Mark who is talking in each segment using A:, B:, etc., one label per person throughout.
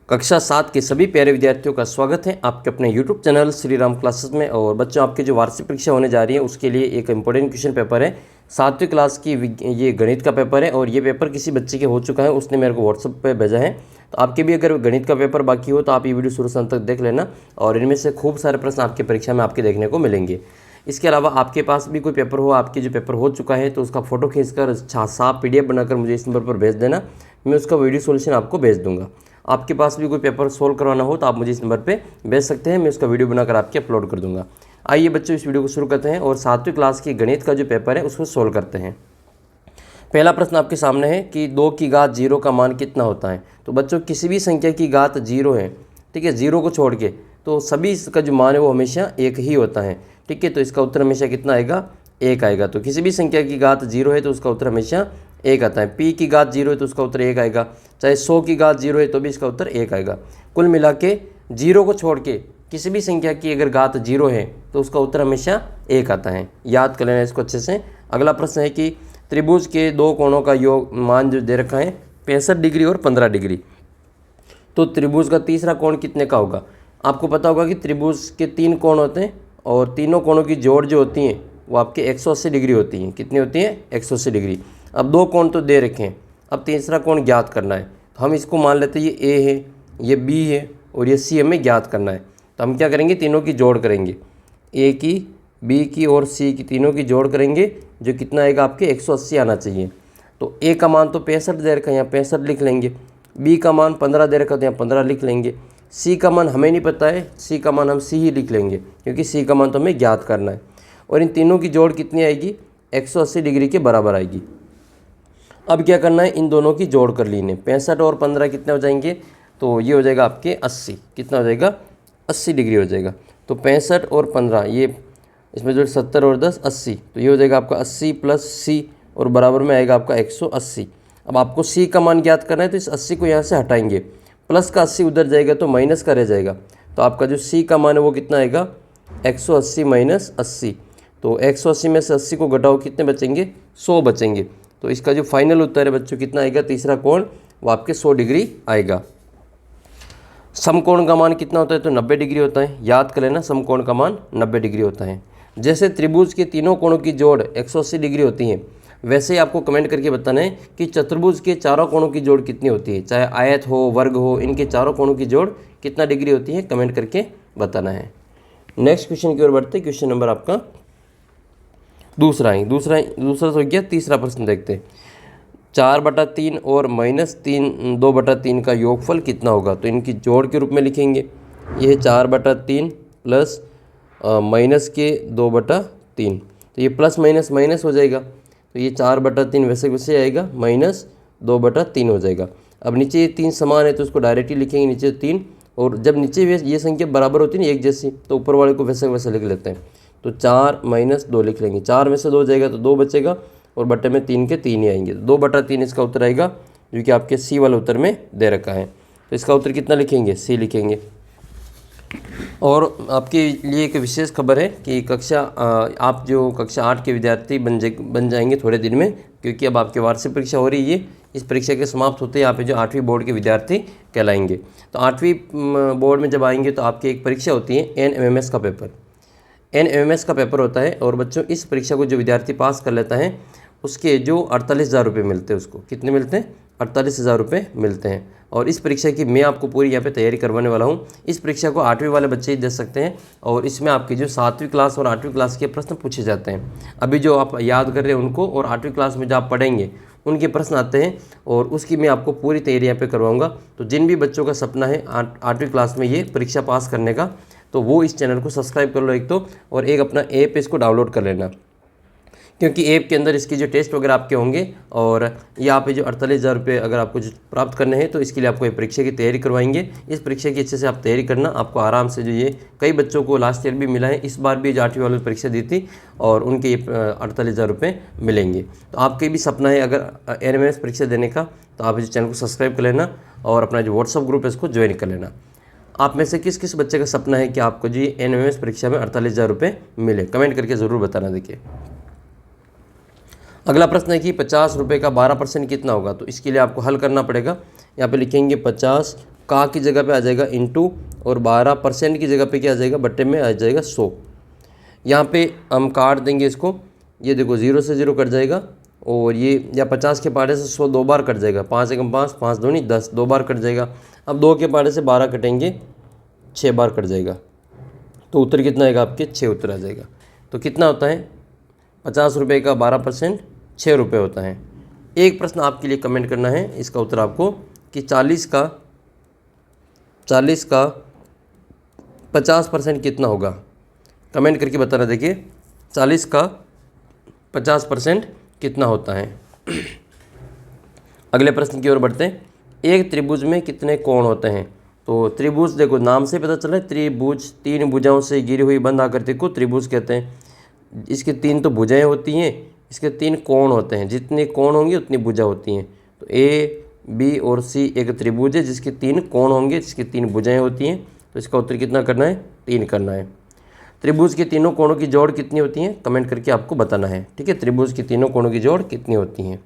A: कक्षा 7 के सभी प्यारे विद्यार्थियों का स्वागत है आपके अपने YouTube channel Shri Ram classes में। और बच्चों, आपकी जो वार्षिक परीक्षा होने जा रही है उसके लिए एक इम्पोर्टेंट क्वेश्चन पेपर है 7वीं क्लास की ये गणित का पेपर है। और ये पेपर किसी बच्चे के हो चुका है, उसने मेरे को व्हाट्सएप पे भेजा है। तो आपके भी अगर गणित का पेपर बाकी हो तो आप ये वीडियो शुरू से अंत तक देख लेना, और इनमें से खूब सारे प्रश्न आपकी परीक्षा में आपके देखने को मिलेंगे। इसके अलावा आपके पास भी कोई पेपर हो, आपके जो पेपर हो चुका है, तो उसका फोटो खींचकर साफ PDF बनाकर मुझे इस नंबर पर भेज देना, मैं उसका वीडियो सॉल्यूशन आपको भेज दूंगा। आपके पास भी कोई पेपर सोल्व करवाना हो तो आप मुझे इस नंबर पे भेज सकते हैं, मैं उसका वीडियो बनाकर आपके अपलोड कर दूंगा। आइए बच्चों, इस वीडियो को शुरू करते हैं और 7वीं क्लास की गणित का जो पेपर है उसको सोल्व करते हैं। पहला प्रश्न आपके सामने है कि 2 की घात 0 का मान कितना होता है। तो बच्चों, किसी भी संख्या की घात 0 है, ठीक है, 0 को छोड़ के, तो सभी का जो मान है वो हमेशा 1 ही होता है, ठीक है। तो इसका उत्तर हमेशा कितना आएगा? 1 आएगा। तो किसी भी संख्या की घात 0 है तो उसका उत्तर हमेशा 1 आता है। p की घात 0 है तो उसका उत्तर 1 आएगा। चाहे 100 की घात 0 है तो भी इसका उत्तर 1 आएगा। कुल मिला के 0 को छोड़ के किसी भी संख्या की अगर घात 0 है तो उसका उत्तर हमेशा 1 आता है। याद कर लेना इसको अच्छे से। अगला प्रश्न है कि त्रिभुज के 2 कोणों का योग मान जो दे रखा है 65 डिग्री और 15 डिग्री। तो त्रिभुज का तीसरा कोण कितने का होगा? आपको पता होगा कि त्रिभुज के 3 कोण होते हैं और तीनों कोणों की जोड़ जो होती हैं वो आपके 180 डिग्री होती हैं। कितनी होती हैं? 180 डिग्री। अब 2 कोण तो दे रखे हैं, अब तीसरा कोण ज्ञात करना है। तो हम इसको मान लेते हैं ये A है, ये B है और ये C हमें ज्ञात करना है। तो हम क्या करेंगे? तीनों की जोड़ करेंगे, A की, B की और C की, तीनों की जोड़ करेंगे, जो कितना आएगा आपके 180 आना चाहिए। तो A का मान तो 65 दे रखा है, यहाँ 65 लिख लेंगे। B का मान 15 दे रखा है तो यहाँ 15 लिख लेंगे। C का मान हमें नहीं पता है, C का मान हम C ही लिख लेंगे क्योंकि C का मान तो हमें ज्ञात करना है। और इन तीनों की जोड़ कितनी आएगी? 180 डिग्री के बराबर आएगी। अब क्या करना है? इन दोनों की जोड़ कर ली ने। 65 और 15 कितने हो जाएंगे? तो ये हो जाएगा आपके 80। कितना हो जाएगा? 80 डिग्री हो जाएगा। तो 65 और 15, ये इसमें जो 70 और 10 80, तो ये हो जाएगा आपका 80 प्लस C और बराबर में आएगा आपका 180। अब आपको C का मान ज्ञात करना है तो इस 80 को यहाँ से हटाएंगे, प्लस का 80 उधर जाएगा तो माइनस का रह जाएगा। तो आपका जो C का मान है वो कितना आएगा? 180 माइनस 80। तो 180 में से 80 को घटाओ, कितने बचेंगे? 100 बचेंगे। तो इसका जो फाइनल उत्तर है बच्चों कितना आएगा? तीसरा कोण वो आपके 100 डिग्री आएगा। समकोण का मान कितना होता है? तो 90 डिग्री होता है। याद कर लेना, समकोण का मान 90 डिग्री होता है। जैसे त्रिभुज के तीनों कोणों की जोड़ 180 डिग्री होती है, वैसे ही आपको कमेंट करके बताना है कि चतुर्भुज के चारों कोणों की जोड़ कितनी होती है। चाहे आयत हो, वर्ग हो, इनके चारों कोणों की जोड़ कितना डिग्री होती है, कमेंट करके बताना है। नेक्स्ट क्वेश्चन की ओर बढ़ते। क्वेश्चन नंबर आपका दूसरा तो हो गया। तीसरा प्रश्न देखते हैं। 4/3 और -3 2/3 का योगफल कितना होगा? तो इनकी जोड़ के रूप में लिखेंगे। ये 4/3 प्लस माइनस के 2/3, तो ये प्लस माइनस माइनस हो जाएगा। तो ये 4/3 वैसे वैसे आएगा, -2/3 हो जाएगा। अब नीचे ये 3 समान है तो उसको डायरेक्टली लिखेंगे नीचे 3, और जब नीचे ये संख्या बराबर होती है ना एक जैसी, तो ऊपर वाले को वैसे वैसे लिख लेते हैं। तो 4 - 2 लिख लेंगे। 4 में से 2 जाएगा तो 2 बचेगा और बटे में 3 के 3 ही आएंगे। 2/3 इसका उत्तर आएगा, जो कि आपके C वाले उत्तर में दे रखा है। तो इसका उत्तर कितना लिखेंगे? C लिखेंगे। और आपके लिए एक विशेष खबर है कि आप जो कक्षा 8 के विद्यार्थी बन जाएंगे थोड़े दिन में, क्योंकि अब आपकी वार्षिक परीक्षा हो रही है। इस परीक्षा के समाप्त होते ही आप जो 8वीं बोर्ड के विद्यार्थी कहलाएंगे। तो 8वीं बोर्ड में जब आएंगे तो आपकी एक परीक्षा होती है NMMS का पेपर। NMMS का पेपर होता है। और बच्चों, इस परीक्षा को जो विद्यार्थी पास कर लेता है उसके जो 48,000 रुपये मिलते हैं, उसको कितने मिलते हैं? 48,000 रुपये मिलते हैं। और इस परीक्षा की मैं आपको पूरी यहाँ पे तैयारी करवाने वाला हूँ। इस परीक्षा को 8वीं वाले बच्चे ही दे सकते हैं, और इसमें आपके जो 7वीं क्लास और 8वीं क्लास के प्रश्न पूछे जाते हैं। अभी जो आप याद कर रहे हैं उनको, और 8वीं क्लास में जो आप पढ़ेंगे उनके प्रश्न आते हैं, और उसकी मैं आपको पूरी तैयारी यहाँ पे करवाऊँगा। तो जिन भी बच्चों का सपना है 8वीं क्लास में ये परीक्षा पास करने का, तो वो इस चैनल को सब्सक्राइब कर लो एक तो, और एक अपना ऐप इसको डाउनलोड कर लेना, क्योंकि ऐप के अंदर इसके जो टेस्ट वगैरह आपके होंगे। और यहाँ पे जो 48,000 रुपये अगर आपको जो प्राप्त करने हैं तो इसके लिए आपको ये परीक्षा की तैयारी करवाएंगे। इस परीक्षा की अच्छे से आप तैयारी करना, आपको आराम से जो ये कई बच्चों को लास्ट ईयर भी मिला है, इस बार भी जो 8वीं वाली परीक्षा दी थी और उनके ये 48,000 रुपये मिलेंगे। तो आपके भी सपना है अगर NMMS परीक्षा देने का, तो आप इस चैनल को सब्सक्राइब कर लेना और अपना जो व्हाट्सअप ग्रुप है इसको ज्वाइन कर लेना। आप में से किस किस बच्चे का सपना है कि आपको जी NMMS परीक्षा में 48,000 रुपये मिले, कमेंट करके ज़रूर बताना। देखिए अगला प्रश्न है कि 50 रुपये का 12% कितना होगा? तो इसके लिए आपको हल करना पड़ेगा। यहाँ पे लिखेंगे 50 का की जगह पे आ जाएगा इंटू, और 12% की जगह पे क्या आ जाएगा, बट्टे में आ जाएगा 100। यहाँ पे हम काट देंगे इसको, ये देखो 0 से 0 कट जाएगा, और ये या 50 के पारे से 100 दो बार कट जाएगा, 5 एकम 5, 5 दूनी 10, दो बार कट जाएगा। अब 2 के पारे से 12 कटेंगे, 6 बार कट जाएगा। तो उत्तर कितना आएगा आपके, 6 उत्तर आ जाएगा। तो कितना होता है 50 रुपये का 12% 6 रुपये होता है। एक प्रश्न आपके लिए कमेंट करना है, इसका उत्तर आपको कि 40 का 50% कितना होगा, कमेंट करके बताना। देखिए 40 का 50% कितना होता है। अगले प्रश्न की ओर बढ़ते हैं। एक त्रिभुज में कितने कोण होते हैं। तो त्रिभुज देखो नाम से पता चला है, त्रिभुज 3 भुजाओं से घिरी हुई बंद आकृति को त्रिभुज कहते हैं। इसके 3 तो भुजाएं होती हैं, इसके 3 कोण होते हैं, जितने कोण होंगे उतनी भुजा होती हैं। तो ए, बी और सी एक त्रिभुज है जिसके 3 कोण होंगे, जिसकी 3 भुजाएं होती हैं। तो इसका उत्तर कितना करना है, 3 करना है। त्रिभुज के तीनों कोणों की जोड़ कितनी होती है, कमेंट करके आपको बताना है। ठीक है, त्रिभुज की तीनों कोणों की जोड़ कितनी होती हैं।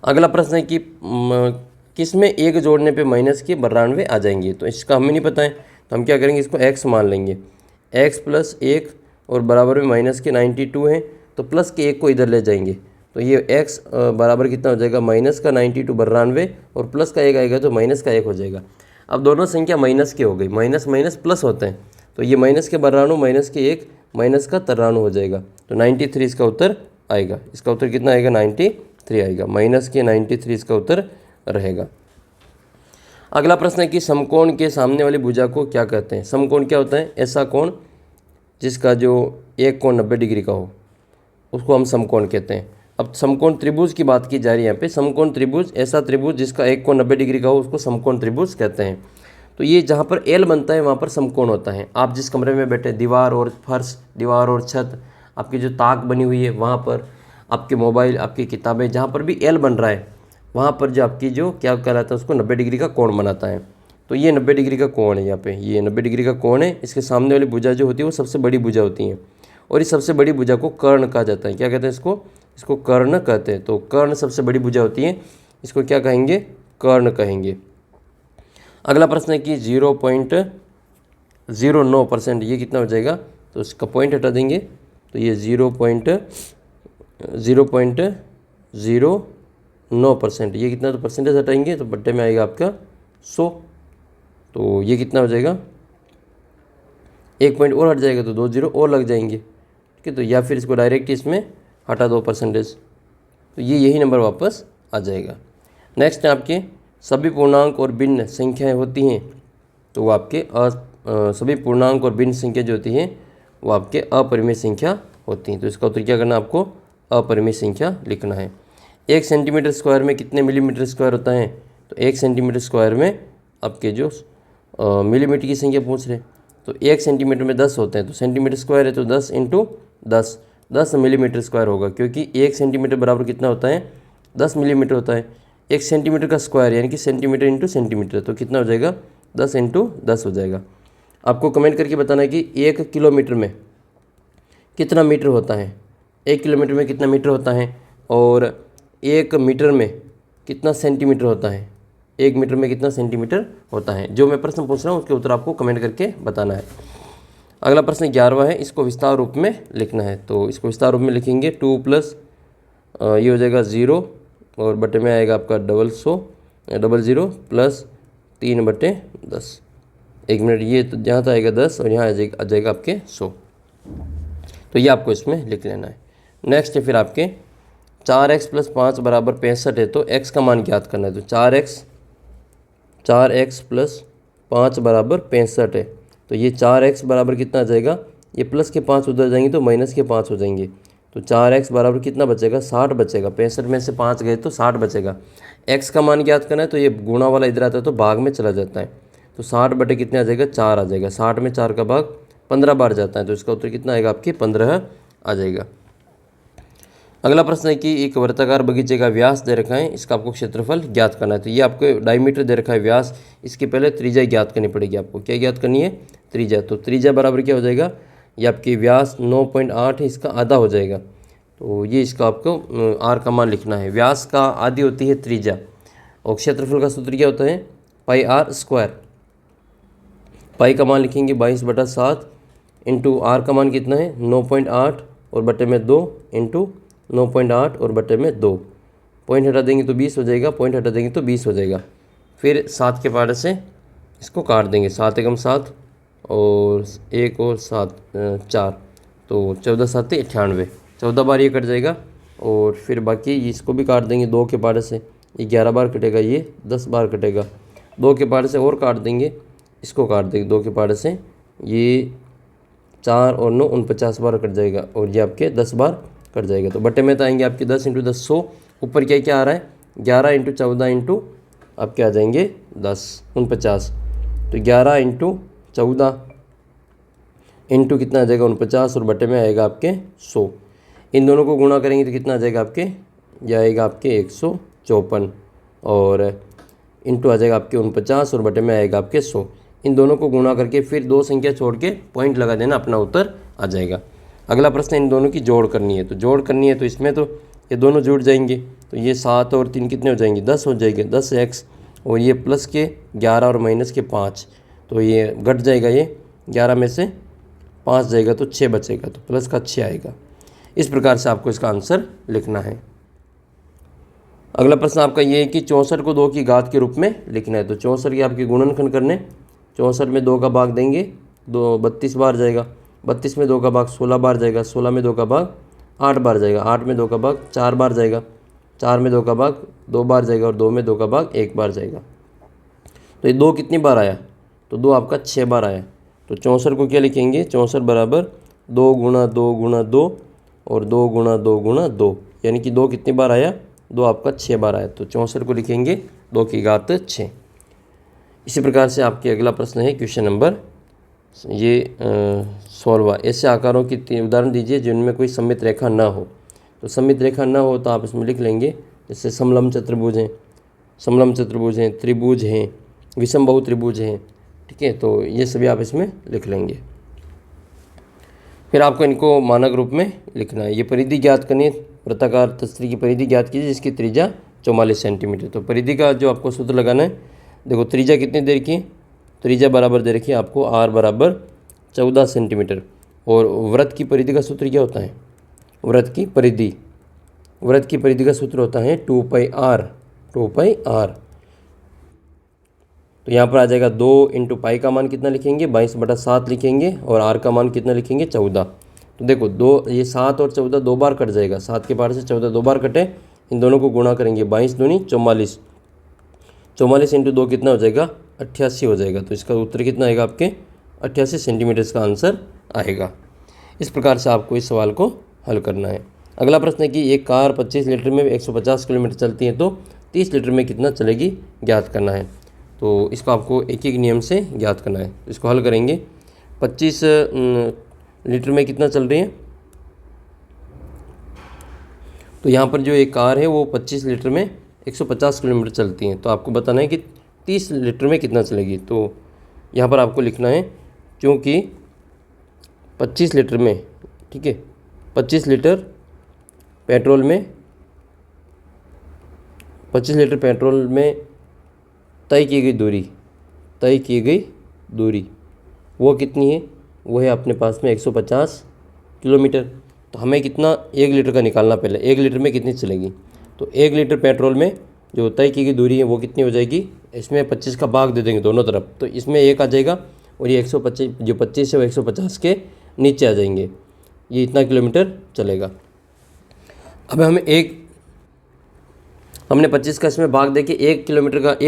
A: अगला प्रश्न है कि किसमें एक जोड़ने पे माइनस के 92 आ जाएंगे। तो इसका हमें नहीं पता है, तो हम क्या करेंगे, इसको x मान लेंगे। x प्लस 1 और बराबर में माइनस के 92 है, तो प्लस के 1 को इधर ले जाएंगे। तो ये x बराबर कितना हो जाएगा, माइनस का 92 92, और प्लस का 1 आएगा तो माइनस का 1 हो जाएगा। अब दोनों संख्या माइनस के हो गई, माइनस माइनस प्लस होते हैं, तो ये माइनस के 92 माइनस के 1 माइनस का 93 हो जाएगा। तो 93 इसका उत्तर आएगा। इसका उत्तर कितना आएगा, 93 आएगा। माइनस के 93 इसका उत्तर रहेगा। अगला प्रश्न है कि समकोण के सामने वाली भुजा को क्या कहते हैं। समकोण क्या होता है, ऐसा कोण जिसका जो एक कोण 90 डिग्री का हो, उसको हम समकोण कहते हैं। अब समकोण त्रिभुज की बात की जा रही है यहाँ पे। समकोण त्रिभुज ऐसा त्रिभुज जिसका एक कोण 90 डिग्री का हो, उसको समकोण त्रिभुज कहते हैं। तो ये जहाँ पर एल बनता है वहाँ पर समकोण होता है। आप जिस कमरे में बैठे, दीवार और फर्श, दीवार और छत, आपकी जो ताक बनी हुई है वहाँ पर, आपके मोबाइल, आपकी किताबें, जहाँ पर भी एल बन रहा है वहाँ पर जो आपकी जो क्या कहलाता है, उसको 90 डिग्री का कोण बनाता है। तो ये 90 डिग्री का कोण है, यहाँ पे ये 90 डिग्री का कोण है। इसके सामने वाली भुजा जो होती है वो सबसे बड़ी भुजा होती है, और इस सबसे बड़ी भुजा को कर्ण कहा जाता है। क्या कहते हैं इसको कर्ण कहते हैं। तो कर्ण सबसे बड़ी भुजा होती है, इसको क्या कहेंगे, कर्ण कहेंगे। अगला प्रश्न है कि 0.09%, ये कितना हो जाएगा, तो इसका पॉइंट हटा देंगे, तो ये 0.09%, ये कितना, तो परसेंटेज हटाएंगे तो बट्टे में आएगा आपका 100। तो ये कितना हो जाएगा, 1 पॉइंट और हट जाएगा तो 2 0 और लग जाएंगे। ठीक है, तो या फिर इसको डायरेक्ट इसमें हटा दो परसेंटेज, तो ये यही नंबर वापस आ जाएगा। नेक्स्ट है आपके सभी पूर्णांक और भिन्न संख्याएं होती हैं, तो वो आपके सभी पूर्णांक और भिन्न संख्या जो होती हैं वो आपके अपरिमेय संख्या होती हैं। तो इसका उत्तर क्या करना, आपको अपरिमेय संख्या लिखना है। 1 सेंटीमीटर स्क्वायर में कितने मिलीमीटर स्क्वायर होता है। तो 1 सेंटीमीटर स्क्वायर में आपके जो मिलीमीटर की संख्या पूछ रहे, तो 1 सेंटीमीटर में 10 होते हैं, तो सेंटीमीटर स्क्वायर है तो 10 × 10 मिलीमीटर स्क्वायर होगा, क्योंकि 1 सेंटीमीटर बराबर कितना होता है, 10 मिलीमीटर होता है। 1 सेंटीमीटर का स्क्वायर यानी कि सेंटीमीटर इंटू सेंटीमीटर, तो कितना हो जाएगा, 10 × 10 हो जाएगा। आपको कमेंट करके बताना है कि 1 किलोमीटर में कितना मीटर होता है, 1 किलोमीटर में कितना मीटर होता है, और 1 मीटर में कितना सेंटीमीटर होता है, 1 मीटर में कितना सेंटीमीटर होता है। जो मैं प्रश्न पूछ रहा हूँ उसके उत्तर आपको कमेंट करके बताना है। अगला प्रश्न 11वां है, इसको विस्तार रूप में लिखना है। तो इसको विस्तार रूप में लिखेंगे 2 प्लस ये हो जाएगा 0, और बटे में आएगा आपका 00 प्लस 3/10। 1 मिनट, ये तो यहाँ तो आएगा 10 और यहाँ आ जाएगा आपके 100। तो ये आपको इसमें लिख लेना है। नेक्स्ट है फिर आपके 4x + 5 = 65 है, तो x का मान ज्ञात करना है। तो 4x + 5 = 65 है, तो ये 4x बराबर कितना आ जाएगा, ये प्लस के 5 उधर जाएंगे तो माइनस के 5 हो जाएंगे। तो 4x बराबर कितना बचेगा, 60 बचेगा। 65 में से 5 गए तो 60 बचेगा। x का मान ज्ञात करना है, तो ये गुणा वाला इधर आता है तो भाग में चला जाता है, तो 60 बटे कितने आ जाएगा, 4 आ जाएगा। 60 में 4 का भाग 15 बार जाता है, तो इसका उत्तर कितना आएगा, आपके 15 आ जाएगा। अगला प्रश्न है कि एक वर्ताकार बगीचे का व्यास दे रखा है, इसका आपको क्षेत्रफल ज्ञात करना है। तो ये आपको डायमीटर दे रखा है, व्यास, इसके पहले त्रिज्या ज्ञात करनी पड़ेगी आपको। क्या ज्ञात करनी है, त्रिज्या। तो त्रिज्या बराबर क्या हो जाएगा, ये आपकी व्यास 9.8 है, इसका आधा हो जाएगा। तो ये इसका आपको r का मान लिखना है। व्यास का आधी होती है त्रिज्या, और क्षेत्रफल का सूत्र क्या होता है, पाई आर स्क्वायर, पाई का मान लिखेंगे 22/7 इंटू आर का मान कितना है 9.8 और बटे में 2 इंटू 9.8 और बटे में 2, पॉइंट हटा देंगे तो 20 हो जाएगा, पॉइंट हटा देंगे तो 20 हो जाएगा। फिर 7 के पारे से इसको काट देंगे, 7 एकम 7 और 1 और 7 4, तो 14 7 98, 14 बार ये कट जाएगा। और फिर बाकी इसको भी काट देंगे 2 के पारे से, ये 11 बार कटेगा, ये 10 बार कटेगा। 2 के पारे से और काट देंगे, इसको काट देंगे 2 के पारे से, ये 4 और 9 49 बार कट जाएगा और ये आपके 10 बार कट जाएगा। तो बटे में तो आएंगे आपके 10 × 10 100, ऊपर क्या क्या आ रहा है 11 × 14 इंटू आपके आ जाएंगे 10 49, तो 11 × 14 इंटू कितना आ जाएगा 49 और बटे में आएगा आपके 100। इन दोनों को गुणा करेंगे तो कितना आ जाएगा आपके, यह आएगा आपके 154 और इंटू आ जाएगा आपके 49 और बटे में आएगा आपके 100। इन दोनों को गुणा करके फिर 2 संख्या छोड़ के पॉइंट लगा देना, अपना उत्तर आ जाएगा। अगला प्रश्न इन दोनों की जोड़ करनी है, तो जोड़ करनी है तो इसमें तो ये दोनों जुड़ जाएंगे, तो ये 7 और 3 कितने हो जाएंगे 10 हो जाएंगे, 10x और ये प्लस के 11 और माइनस के 5, तो ये घट जाएगा, ये 11 में से 5 जाएगा तो 6 बचेगा, तो प्लस का 6 आएगा। इस प्रकार से आपको इसका आंसर लिखना है। अगला प्रश्न आपका ये है कि 64 को 2 की घात के रूप में लिखना है, तो 64 के आपके गुणनखंड करने, 64 में 2 का भाग देंगे, 32 बार जाएगा, 32 में 2 का भाग 16 बार जाएगा, 16 में 2 का भाग 8 बार जाएगा, 8 में 2 का भाग 4 बार जाएगा, 4 में 2 का भाग 2 बार जाएगा और 2 में 2 का भाग 1 बार जाएगा। तो ये 2 कितनी बार आया, तो 2 आपका 6 बार आया। तो 64 को क्या लिखेंगे 64 बराबर 2 × 2 × 2 और 2 × 2 × 2, यानी कि 2 कितनी बार आया 2 आपका 6 बार आया, तो 64 को लिखेंगे 2 की घात 6। इसी प्रकार से आपके अगला प्रश्न है क्वेश्चन नंबर ये 16वां, ऐसे आकारों की उदाहरण दीजिए जिनमें कोई सममित रेखा ना हो। तो सममित रेखा ना हो तो आप इसमें लिख लेंगे जैसे समलंब चतुर्भुज हैं, समलंब चतुर्भुज हैं, त्रिभुज हैं, विषम बहु त्रिभुज हैं, ठीक है, तो ये सभी आप इसमें लिख लेंगे। फिर आपको इनको मानक रूप में लिखना है। ये परिधि ज्ञात करनी है, वृत्ताकार तस्त्री की परिधि ज्ञात कीजिए जिसकी त्रिज्या 44 सेंटीमीटर। तो परिधि का जो आपको सूत्र लगाना है, देखो त्रिज्या कितनी देर की, त्रिज्या बराबर दे रखी है आपको r बराबर 14 सेंटीमीटर। और वृत्त की परिधि का सूत्र क्या होता है, वृत्त की परिधि का सूत्र होता है 2πr। तो यहाँ पर आ जाएगा 2 × पाई का मान कितना लिखेंगे 22/7 लिखेंगे और r का मान कितना लिखेंगे 14। तो देखो 2 ये 7 और 14 2 बार कट जाएगा, 7 के पार से 14 2 बार कटे, इन दोनों को गुणा करेंगे 22 दूनी 44, 44 × 2 कितना हो जाएगा 88 हो जाएगा। तो इसका उत्तर कितना आएगा आपके 88 सेंटीमीटर का आंसर आएगा। इस प्रकार से आपको इस सवाल को हल करना है। अगला प्रश्न है कि एक कार 25 लीटर में 150 किलोमीटर चलती है तो 30 लीटर में कितना चलेगी ज्ञात करना है। तो इसको आपको एक एक नियम से ज्ञात करना है। इसको हल करेंगे, 25 लीटर में कितना चल रही है, तो यहाँ पर जो एक कार है वो 25 लीटर में 150 किलोमीटर चलती है, तो आपको बताना है कि 30 लीटर में कितना चलेगी। तो यहाँ पर आपको लिखना है क्योंकि 25 लीटर में, ठीक है, 25 लीटर पेट्रोल में 25 लीटर पेट्रोल में तय की गई दूरी वो कितनी है, वो है अपने पास में 150 किलोमीटर। तो हमें कितना 1 लीटर का निकालना, पहले 1 लीटर में कितनी चलेगी। तो 1 लीटर पेट्रोल में जो तय की गई दूरी है वो कितनी हो जाएगी, इसमें 25 का भाग दे देंगे दोनों तरफ, तो इसमें 1 आ जाएगा और ये 125 जो 25 है वो 150 के नीचे आ जाएंगे, ये इतना किलोमीटर चलेगा। अब हमने 25 का इसमें भाग दे के 1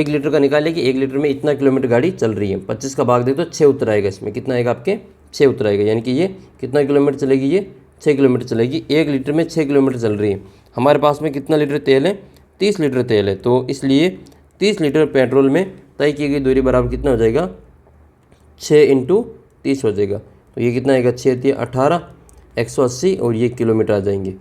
A: लीटर का निकाले कि 1 लीटर में इतना किलोमीटर गाड़ी चल रही है। 25 का भाग दे तो 6 उत्तर आएगा, इसमें कितना आएगा आपके 6 उत्तर आएगा, यानी कि ये कितना किलोमीटर चलेगी, ये 6 किलोमीटर चलेगी। 1 लीटर में 6 किलोमीटर चल रही है। हमारे पास में कितना लीटर तेल है, 30 लीटर तेल है, तो इसलिए 30 लीटर पेट्रोल में तय की गई दूरी बराबर कितना हो जाएगा 6 × 30 हो जाएगा। तो ये कितना आएगा 6 × 18 180 और ये किलोमीटर आ जाएंगे।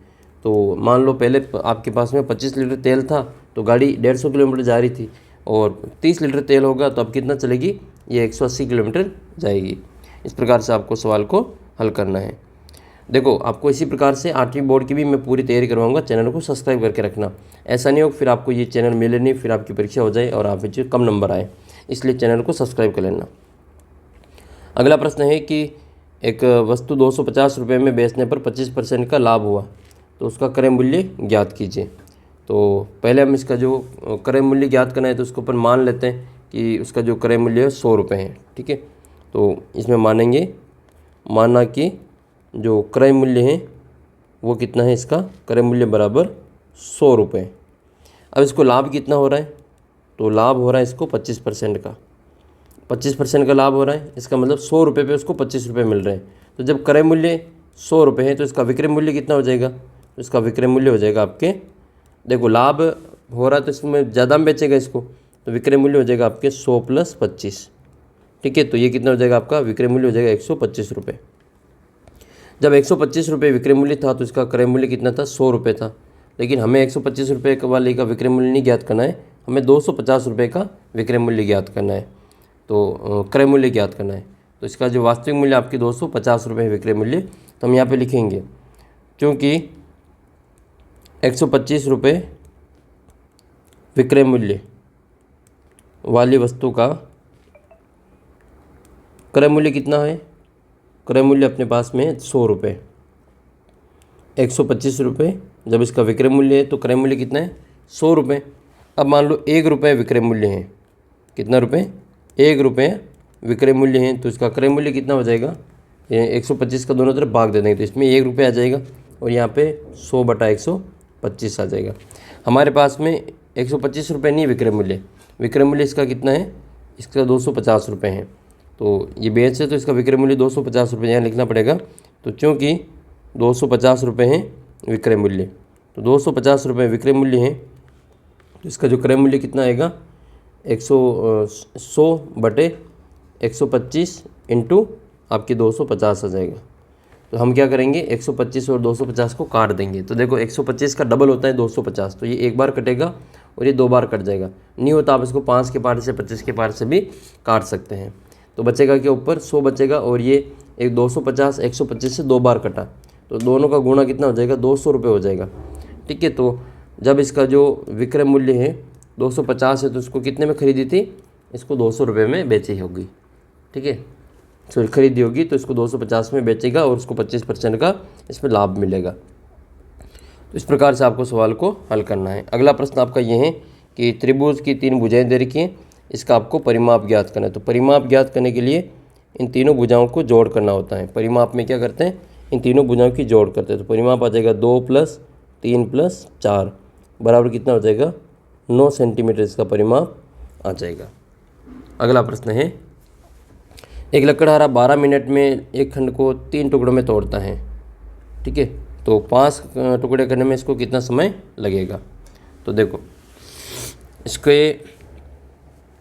A: तो मान लो पहले आपके पास में 25 लीटर तेल था तो गाड़ी 150 किलोमीटर जा रही थी, और 30 लीटर तेल होगा तो अब कितना चलेगी, ये 180 किलोमीटर जाएगी। इस प्रकार से आपको सवाल को हल करना है। देखो आपको इसी प्रकार से 8वीं बोर्ड की भी मैं पूरी तैयारी करवाऊंगा, चैनल को सब्सक्राइब करके रखना। ऐसा नहीं हो फिर आपको ये चैनल मिले नहीं, फिर आपकी परीक्षा हो जाए और आप में कम नंबर आए। इसलिए चैनल को सब्सक्राइब कर लेना। अगला प्रश्न है कि एक वस्तु 250 रुपये में बेचने पर 25% का लाभ हुआ, तो उसका क्रय मूल्य ज्ञात कीजिए। तो पहले हम इसका जो क्रय मूल्य ज्ञात करना है तो उसको अपन मान लेते हैं कि उसका जो क्रय मूल्य है 100 रुपये है। ठीक है, तो इसमें माना कि जो क्रय मूल्य है वो कितना है, इसका क्रय मूल्य बराबर 100 रुपये। अब इसको लाभ कितना हो रहा है, तो लाभ हो रहा है इसको 25% का, 25% का लाभ हो रहा है। इसका मतलब 100 रुपये पे उसको 25 रुपये मिल रहे हैं। तो जब क्रय मूल्य 100 रुपये है तो इसका विक्रय मूल्य कितना हो जाएगा, तो इसका विक्रय मूल्य हो जाएगा आपके, देखो लाभ हो रहा है तो इसमें ज़्यादा में बेचेगा इसको, तो विक्रय मूल्य हो जाएगा आपके 100 + 25। ठीक है, तो ये कितना हो जाएगा आपका विक्रय मूल्य हो जाएगा 125 रुपये। जब 125 रुपये विक्रय मूल्य था तो इसका क्रय मूल्य कितना था, 100 रुपये था। लेकिन हमें 125 रुपये वाले का विक्रय मूल्य नहीं ज्ञात करना है, हमें 250 रुपये का विक्रय मूल्य ज्ञात करना है, तो क्रय मूल्य ज्ञात करना है। तो इसका जो वास्तविक मूल्य आपकी 250 रुपये है विक्रय मूल्य, तो हम यहाँ पे लिखेंगे क्योंकि 125 रुपये विक्रय मूल्य वाली वस्तु का क्रय मूल्य कितना है, क्रय मूल्य अपने पास में 100 रुपये। 125 रुपये जब इसका विक्रय मूल्य है तो क्रय मूल्य कितना है, 100 रुपये। अब मान लो 1 रुपये विक्रय मूल्य है, कितना रुपये, 1 रुपये विक्रय मूल्य है, तो इसका क्रय मूल्य कितना हो जाएगा, ये 125 का दोनों तरफ भाग दे देंगे तो इसमें 1 रुपये आ जाएगा और यहाँ पे 100/125 आ जाएगा। हमारे पास में 125 रुपये नहीं विक्रय मूल्य, विक्रय मूल्य इसका कितना है, इसका 250 रुपये है। तो ये बेच है तो इसका विक्रय मूल्य 250 रुपये यहाँ लिखना पड़ेगा। तो चूँकि 250 रुपये है विक्रय मूल्य, तो 250 रुपये विक्रय मूल्य है, तो इसका जो क्रय मूल्य कितना आएगा, 100/125 इंटू आपकी 250 आ जाएगा। तो हम क्या करेंगे, 125 और 250 को काट देंगे। तो देखो 125 का डबल होता है 250, तो ये एक बार कटेगा और ये 2 बार कट जाएगा। नहीं होता आप इसको 5 के पार्ट से 25 के पार्ट से भी काट सकते हैं। तो बचेगा क्या, ऊपर 100 बचेगा और ये एक 250 125 से 2 बार कटा, तो दोनों का गुणा कितना हो जाएगा, 200 रुपये हो जाएगा। ठीक है, तो जब इसका जो विक्रय मूल्य है 250 है तो इसको कितने में खरीदी थी, इसको 200 रुपये में बेची होगी। ठीक है, सॉरी खरीदी होगी, तो इसको 250 में बेचेगा और उसको 25% का इसमें लाभ मिलेगा। तो इस प्रकार से आपको सवाल को हल करना है। अगला प्रश्न आपका ये है कि त्रिभुज की 3 भुजाएं दे रखी हैं, इसका आपको परिमाप ज्ञात करना है। तो परिमाप ज्ञात करने के लिए इन तीनों भुजाओं को जोड़ करना होता है। परिमाप में क्या करते हैं, इन तीनों भुजाओं की जोड़ करते हैं। तो परिमाप आ जाएगा 2 + 3 + 4 बराबर कितना हो जाएगा, 9 सेंटीमीटर इसका परिमाप आ जाएगा। अगला प्रश्न है, एक लकड़हारा 12 मिनट में एक खंड को 3 टुकड़ों में तोड़ता है। ठीक है, तो 5 टुकड़े करने में इसको कितना समय लगेगा। तो देखो इसके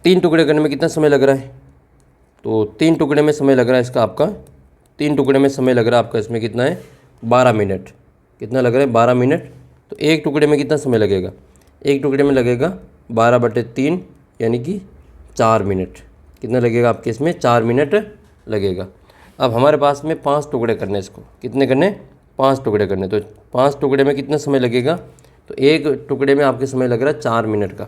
A: 3 टुकड़े करने में कितना समय लग रहा है, तो 3 टुकड़े में समय लग रहा है इसका आपका, 3 टुकड़े में समय लग रहा है आपका इसमें कितना है, 12 मिनट। कितना लग रहा है, 12 मिनट। तो एक टुकड़े में कितना समय लगेगा, एक टुकड़े में लगेगा 12/3 यानी कि 4 मिनट। कितना लगेगा आपके इसमें, 4 मिनट लगेगा। अब हमारे पास में 5 टुकड़े करने, इसको कितने करने, 5 टुकड़े करने। तो 5 टुकड़े में कितना समय लगेगा, तो एक टुकड़े में आपके समय लग रहा है 4 मिनट का।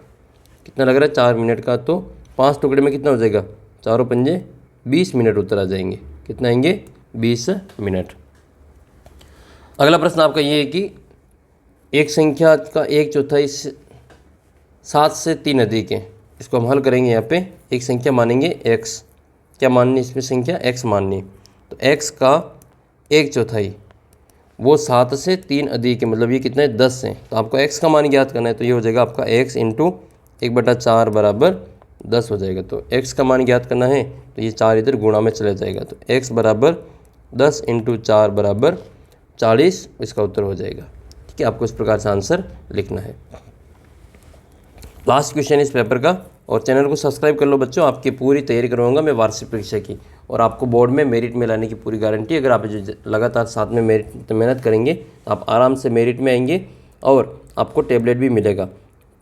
A: कितना लग रहा है, 4 मिनट का। तो 5 टुकड़े में कितना हो जाएगा, 4 × 5 = 20 मिनट उत्तर आ जाएंगे। कितना आएंगे, 20 मिनट। अगला प्रश्न आपका ये है कि एक संख्या का 1/4 7 से 3 अधिक है। इसको हम हल करेंगे। यहाँ पे एक संख्या मानेंगे x, क्या माननी इसमें, संख्या x माननी। तो x का 1/4 वो 7 से 3 अधिक है, मतलब ये कितना है, 10 है। तो आपको x का मान ज्ञात करना है, तो ये हो जाएगा आपका x × 1/4 बराबर 10 हो जाएगा। तो x का मान ज्ञात करना है तो ये 4 इधर गुणा में चला जाएगा। तो x बराबर 10 × 4 बराबर 40 इसका उत्तर हो जाएगा। ठीक है, आपको इस प्रकार से आंसर लिखना है। लास्ट क्वेश्चन इस पेपर का, और चैनल को सब्सक्राइब कर लो बच्चों। आपकी पूरी तैयारी करवाऊंगा मैं वार्षिक परीक्षा की, और आपको बोर्ड में मेरिट में लाने की पूरी गारंटी। अगर आप जो लगातार साथ में मेहनत करेंगे तो आप आराम से मेरिट में आएंगे, और आपको टैबलेट भी मिलेगा।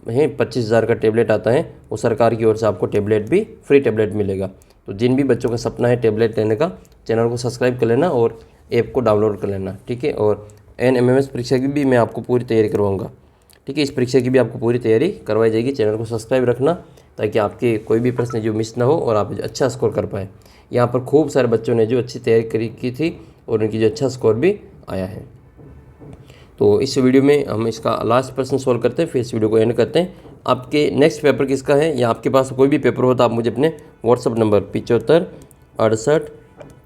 A: 25,000 का टैबलेट आता है, वो सरकार की ओर से आपको टैबलेट भी, फ्री टैबलेट मिलेगा। तो जिन भी बच्चों का सपना है टैबलेट लेने का, चैनल को सब्सक्राइब कर लेना और ऐप को डाउनलोड कर लेना। ठीक है, और NMMS परीक्षा की भी मैं आपको पूरी तैयारी करवाऊँगा। ठीक है। इस परीक्षा की भी आपको पूरी तैयारी करवाई जाएगी। चैनल को सब्सक्राइब रखना ताकि आपके कोई भी प्रश्न जो मिस ना हो और आप अच्छा स्कोर कर पाए। यहाँ पर खूब सारे बच्चों ने जो अच्छी तैयारी की थी और उनकी जो अच्छा स्कोर भी आया है। तो इस वीडियो में हम इसका लास्ट प्रश्न सोल्व करते हैं, फिर इस वीडियो को एंड करते हैं। आपके नेक्स्ट पेपर किसका है, या आपके पास कोई भी पेपर हो तो आप मुझे अपने व्हाट्सअप नंबर 75 68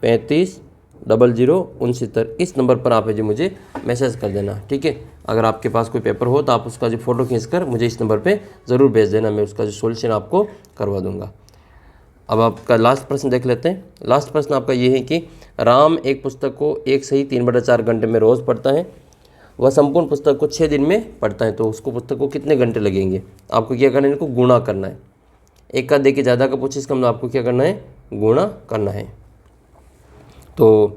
A: 35 00 69 इस नंबर पर आप है जो मुझे मैसेज कर देना, ठीक है। अगर आपके पास कोई पेपर हो तो आप उसका जो फ़ोटो खींचकर मुझे इस नंबर पे ज़रूर भेज देना, मैं उसका जो सोल्यूशन आपको करवा दूंगा। अब आपका लास्ट प्रश्न देख लेते हैं। लास्ट प्रश्न आपका ये है कि राम एक पुस्तक को 1 सही 3/4 घंटे में रोज़ पढ़ता है, वह संपूर्ण पुस्तक को 6 दिन में पढ़ता है, तो उसको पुस्तक को कितने घंटे लगेंगे। आपको क्या करना है, इनको गुणा करना है। एक का दे के ज़्यादा का पूछे इसका मतलब आपको क्या करना है, गुणा करना है। तो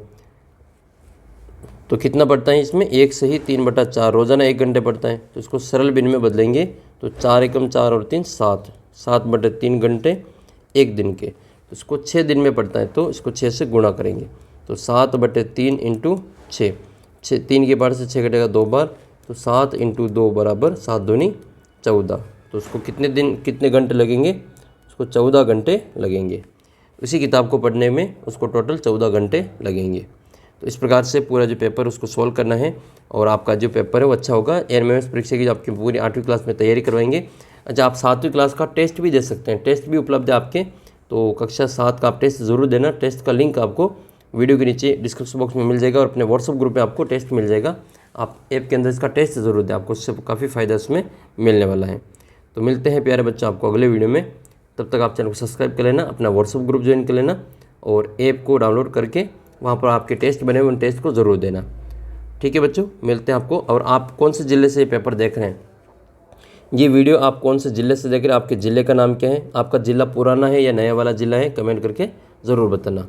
A: कितना पढ़ता है इसमें, 1 सही 3/4 रोज़ाना 1 घंटे पढ़ता है, तो इसको सरल भिन्न में बदलेंगे तो 4 एकम 4 और 3 7 7/3 घंटे एक दिन के, इसको 6 दिन में पढ़ता है तो इसको 6 से गुणा करेंगे तो 7/3 इंटू 6, 3 के बार से 6 कटेगा 2 बार, तो 7 इंटू 2 बराबर 7 दूनी 14, तो उसको कितने घंटे लगेंगे, उसको 14 घंटे लगेंगे। इसी किताब को पढ़ने में उसको टोटल 14 घंटे लगेंगे। तो इस प्रकार से पूरा जो पेपर उसको सोल्व करना है और आपका जो पेपर है वो अच्छा होगा। एनएमएमएस परीक्षा की जो आपकी पूरी 8वीं क्लास में तैयारी करवाएंगे। अच्छा, आप 7वीं क्लास का टेस्ट भी दे सकते हैं, टेस्ट भी उपलब्ध है आपके, तो कक्षा 7 का आप टेस्ट ज़रूर देना। टेस्ट का लिंक आपको वीडियो के नीचे डिस्क्रिप्शन बॉक्स में मिल जाएगा और अपने व्हाट्सअप ग्रुप में आपको टेस्ट मिल जाएगा। आप ऐप के अंदर इसका टेस्ट ज़रूर दें, आपको उससे काफ़ी फ़ायदा उसमें मिलने वाला है। तो मिलते हैं प्यारे बच्चों आपको अगले वीडियो में, तब तक आप चैनल को सब्सक्राइब कर लेना, अपना व्हाट्सअप ग्रुप ज्वाइन कर लेना और ऐप को डाउनलोड करके वहाँ पर आपके टेस्ट बने हुए उन टेस्ट को ज़रूर देना, ठीक है बच्चों। मिलते हैं आपको। और आप कौन से ज़िले से ये पेपर देख रहे हैं, ये वीडियो आप कौन से ज़िले से देख रहे हैं, आपके ज़िले का नाम क्या है, आपका ज़िला पुराना है या नया वाला ज़िला है, कमेंट करके ज़रूर बताना।